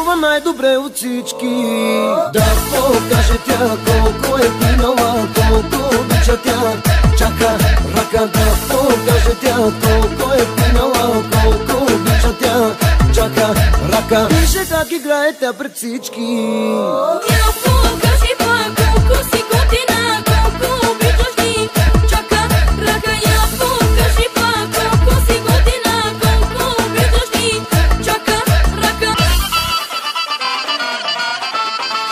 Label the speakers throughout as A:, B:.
A: танцува най-добре от всички. Да покаже тя колко е пинала, колко обича тя. Чака ръка да покаже тя колко е пинала, колко обича тя. Чака ръка. Вижте как играе тя пред всички.
B: Я покажи пак колко си готина, колко обичаш ти. Чака ръка, я покажи пак колко си готина, колко обичаш ти. Чака ръка.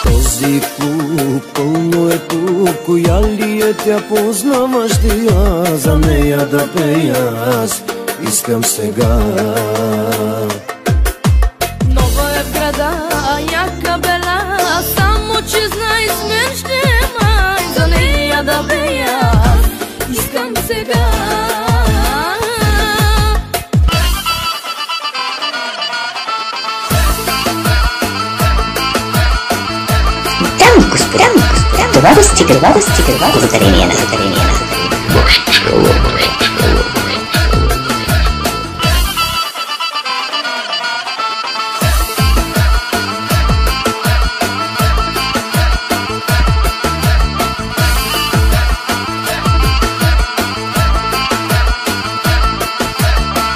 A: Този клуб пълно е тук, коя ли е тя, познаваш ли я? За нея да пея аз искам сега.
B: Нова е в града, яка бела, само че знай с мен ще е май. За нея да пея искам сега.
C: Това да стига, благодарение на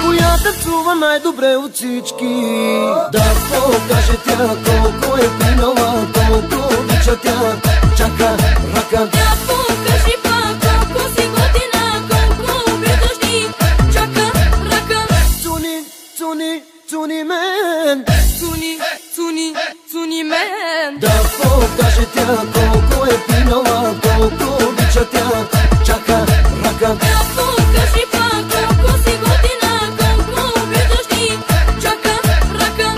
A: Коя танцува най-добре от всички. Да покаже тя колко е пинала, колко обича тя. Чака ръка.
B: Я покажи пак колко си готина, колко обичаш ти. Чака ръка.
A: Цуни, цуни, цуни мен.
B: Цуни мен.
A: Да покаже тя колко е пинала, колко обича тя. Чака ръка.
B: Я покажи пак колко си готина, колко обичаш ти. Чака ръка.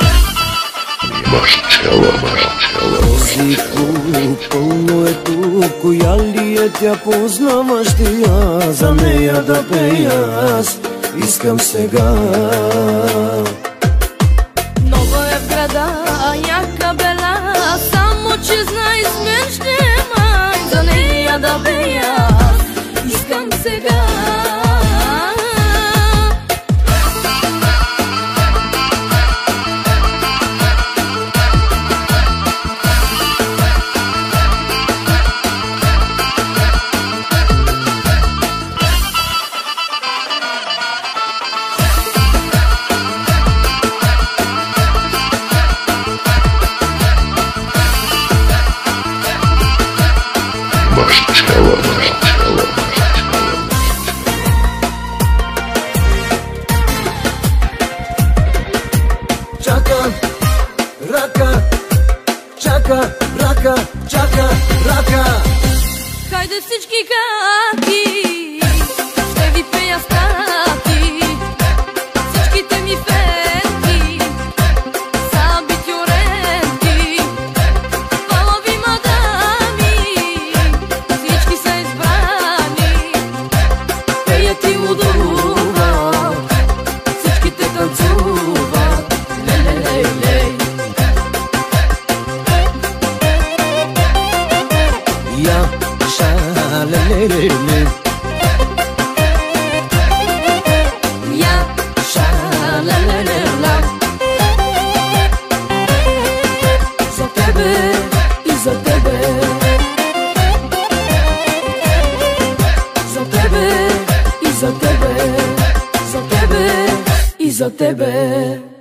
A: Този клуб пълно е тук, коя ли е тя, познаваш ли я? За нея да пея аз искам сега.
B: Нова е в града, яка бела, само че знай с мен ще е май. За нея да пея искам сега.
A: Чака ръка, чака ръка, чака ръка.
B: Хайде всички каки, ще ви пея стати. Всичките ми фенки са абитюренти. Хвала ви, мадами, всички са избрани. Пеят и лудуват, всичките танцуват. Лей-лей-лей.
A: Я шалелелеле,
B: Я шалелелела. За тебе и за тебе. За тебе и за тебе. За тебе и за тебе.